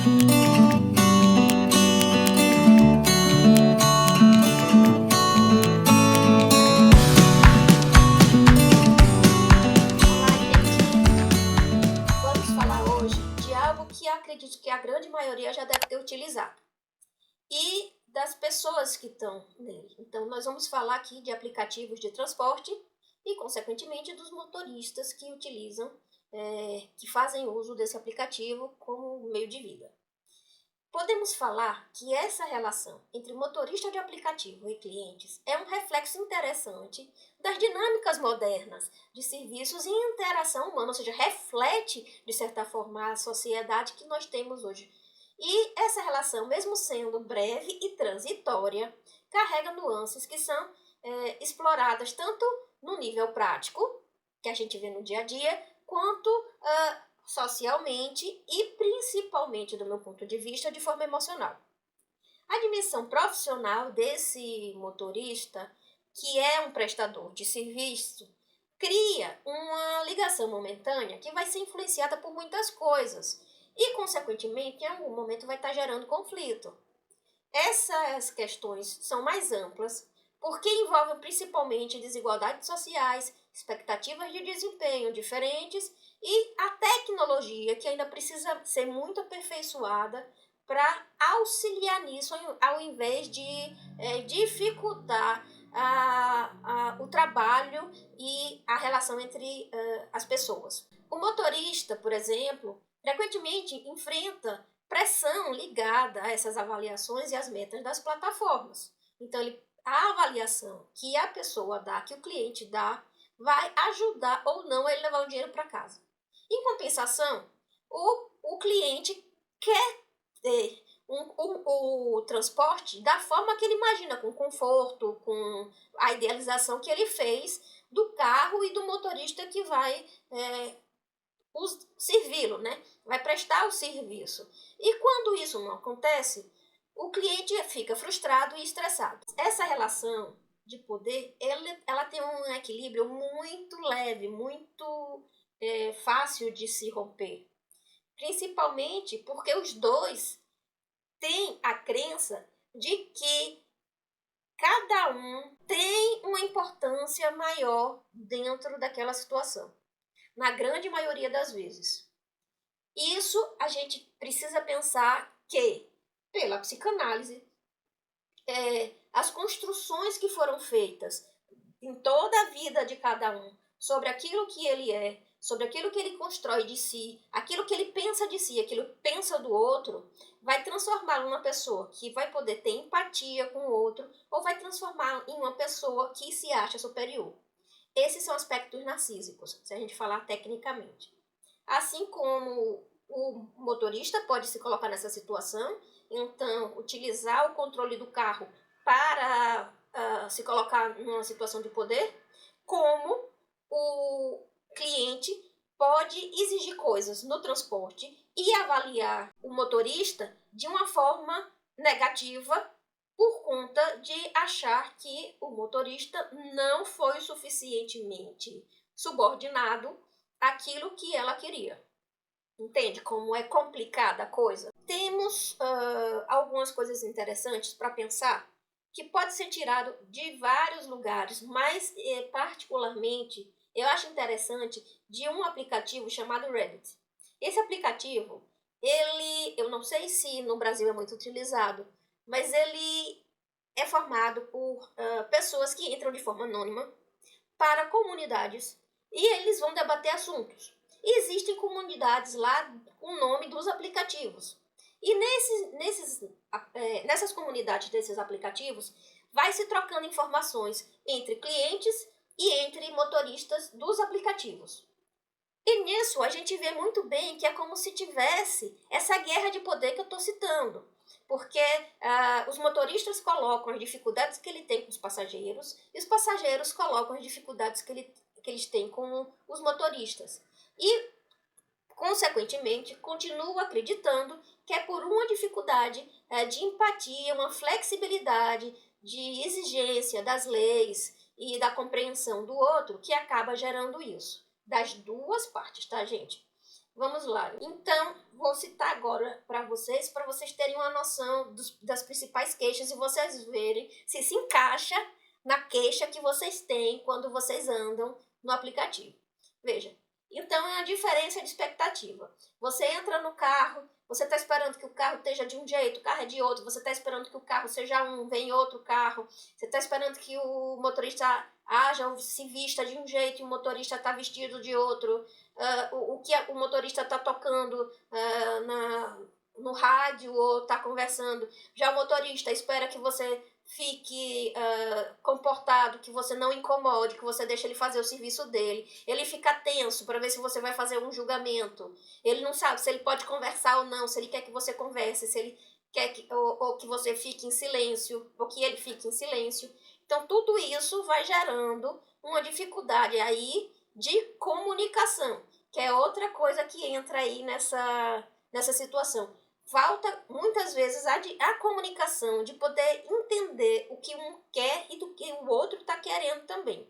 Vamos falar hoje de algo que acredito que a grande maioria já deve ter utilizado e das pessoas que estão nele. Então, nós vamos falar aqui de aplicativos de transporte e, consequentemente, dos motoristas que utilizam, que fazem uso desse aplicativo como meio de vida. Podemos falar que essa relação entre motorista de aplicativo e clientes é um reflexo interessante das dinâmicas modernas de serviços e interação humana, ou seja, reflete, de certa forma, a sociedade que nós temos hoje. E essa relação, mesmo sendo breve e transitória, carrega nuances que são exploradas tanto no nível prático, que a gente vê no dia a dia, quanto socialmente e principalmente, do meu ponto de vista, de forma emocional. A dimensão profissional desse motorista, que é um prestador de serviço, cria uma ligação momentânea que vai ser influenciada por muitas coisas e, consequentemente, em algum momento vai estar gerando conflito. Essas questões são mais amplas porque envolvem principalmente desigualdades sociais, expectativas de desempenho diferentes e a tecnologia que ainda precisa ser muito aperfeiçoada para auxiliar nisso, ao invés de dificultar o trabalho e a relação entre as pessoas. O motorista, por exemplo, frequentemente enfrenta pressão ligada a essas avaliações e as metas das plataformas. Então, a avaliação que a pessoa dá, que o cliente dá, vai ajudar ou não a ele levar o dinheiro para casa. Em compensação, o cliente quer ter o transporte da forma que ele imagina, com conforto, com a idealização que ele fez do carro e do motorista que vai servi-lo, né? Vai prestar o serviço. E quando isso não acontece, o cliente fica frustrado e estressado. Essa relação de poder, ela tem um equilíbrio muito leve, muito fácil de se romper. Principalmente porque os dois têm a crença de que cada um tem uma importância maior dentro daquela situação, na grande maioria das vezes. Isso a gente precisa pensar que, pela psicanálise, as construções que foram feitas em toda a vida de cada um sobre aquilo que ele é, sobre aquilo que ele constrói de si, aquilo que ele pensa de si, aquilo que pensa do outro, vai transformá-lo numa pessoa que vai poder ter empatia com o outro ou vai transformá-lo em uma pessoa que se acha superior. Esses são aspectos narcísicos, se a gente falar tecnicamente. Assim como o motorista pode se colocar nessa situação, então utilizar o controle do carro para se colocar numa situação de poder, como o cliente pode exigir coisas no transporte e avaliar o motorista de uma forma negativa por conta de achar que o motorista não foi suficientemente subordinado àquilo que ela queria. Entende como é complicada a coisa? Temos algumas coisas interessantes para pensar que pode ser tirado de vários lugares, mas particularmente eu acho interessante de um aplicativo chamado Reddit. Esse aplicativo, eu não sei se no Brasil é muito utilizado, mas ele é formado por pessoas que entram de forma anônima para comunidades e eles vão debater assuntos. E existem comunidades lá com o nome dos aplicativos. E nessas comunidades desses aplicativos, vai se trocando informações entre clientes e entre motoristas dos aplicativos. E nisso a gente vê muito bem que é como se tivesse essa guerra de poder que eu estou citando. Porque os motoristas colocam as dificuldades que ele tem com os passageiros e os passageiros colocam as dificuldades que eles têm com os motoristas. E, consequentemente, continuo acreditando que é por uma dificuldade de empatia, uma flexibilidade, de exigência das leis e da compreensão do outro que acaba gerando isso. Das duas partes, tá, gente? Vamos lá. Então, vou citar agora para vocês terem uma noção das principais queixas e vocês verem se encaixa na queixa que vocês têm quando vocês andam no aplicativo. Veja, então é a diferença de expectativa. Você entra no carro, você está esperando que o carro esteja de um jeito, o carro é de outro, você está esperando que o carro seja um, vem outro carro, você está esperando que o motorista se vista de um jeito e o motorista está vestido de outro. O que o motorista está tocando no rádio ou está conversando. Já o motorista espera que você fique comportado, que você não incomode, que você deixe ele fazer o serviço dele. Ele fica tenso para ver se você vai fazer um julgamento. Ele não sabe se ele pode conversar ou não, se ele quer que você converse, se ele quer ou que você fique em silêncio, ou que ele fique em silêncio. Então, tudo isso vai gerando uma dificuldade aí de comunicação, que é outra coisa que entra aí nessa situação. Falta, muitas vezes, a comunicação, de poder entender o que um quer e do que o outro está querendo também.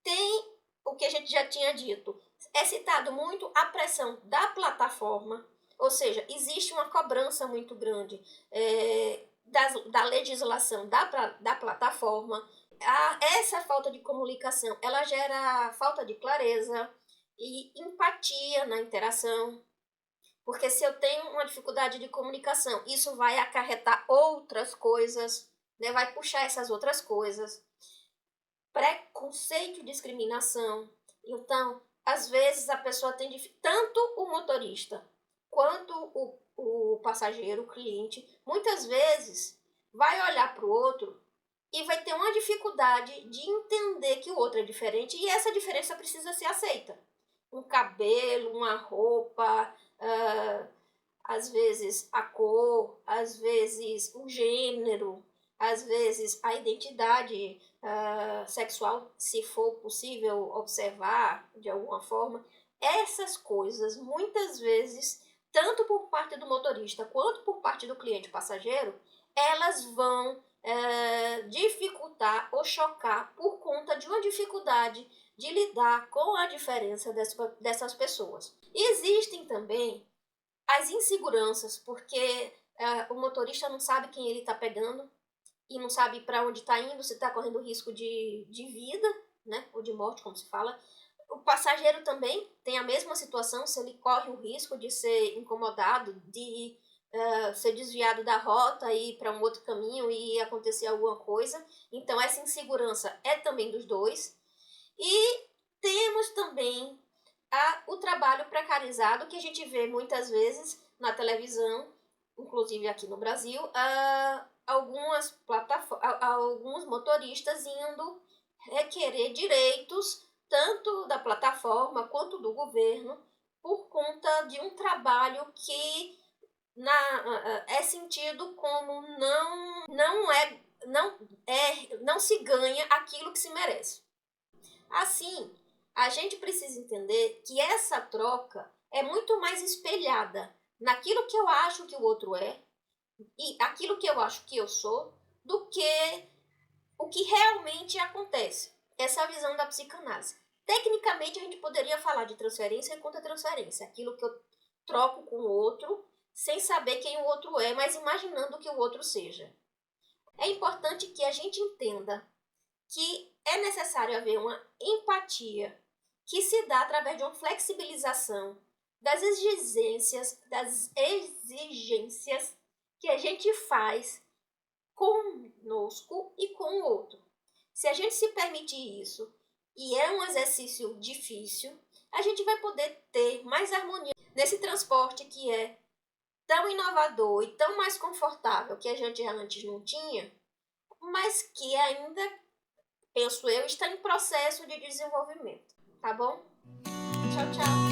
Tem o que a gente já tinha dito. É citado muito a pressão da plataforma, ou seja, existe uma cobrança muito grande da legislação da plataforma. Essa falta de comunicação, ela gera falta de clareza e empatia na interação, porque se eu tenho uma dificuldade de comunicação, isso vai acarretar outras coisas, né? Vai puxar essas outras coisas. Preconceito e discriminação. Então, às vezes a pessoa tem tanto o motorista quanto o passageiro, o cliente, muitas vezes vai olhar para o outro e vai ter uma dificuldade de entender que o outro é diferente, e essa diferença precisa ser aceita. Um cabelo, uma roupa, às vezes a cor, às vezes o gênero, às vezes a identidade sexual, se for possível observar de alguma forma. Essas coisas, muitas vezes, tanto por parte do motorista quanto por parte do cliente passageiro, elas vão dificultar ou chocar por conta de uma dificuldade de lidar com a diferença dessas pessoas. E existem também as inseguranças, porque o motorista não sabe quem ele está pegando e não sabe para onde está indo, se está correndo risco de vida, né, ou de morte, como se fala. O passageiro também tem a mesma situação, se ele corre o risco de ser incomodado, de ser desviado da rota e ir para um outro caminho e acontecer alguma coisa. Então, essa insegurança é também dos dois. E temos também o trabalho precarizado, que a gente vê muitas vezes na televisão, inclusive aqui no Brasil, alguns motoristas indo requerer direitos tanto da plataforma quanto do governo por conta de um trabalho que é sentido como não se ganha aquilo que se merece. Assim, a gente precisa entender que essa troca é muito mais espelhada naquilo que eu acho que o outro é e aquilo que eu acho que eu sou, do que o que realmente acontece. Essa é a visão da psicanálise. Tecnicamente, a gente poderia falar de transferência e contra-transferência, aquilo que eu troco com o outro sem saber quem o outro é, mas imaginando que o outro seja. É importante que a gente entenda que é necessário haver uma empatia que se dá através de uma flexibilização das exigências que a gente faz conosco e com o outro. Se a gente se permitir isso, e é um exercício difícil, a gente vai poder ter mais harmonia nesse transporte que é tão inovador e tão mais confortável, que a gente antes não tinha, mas que ainda, penso eu, está em processo de desenvolvimento. Tá bom? Tchau, tchau.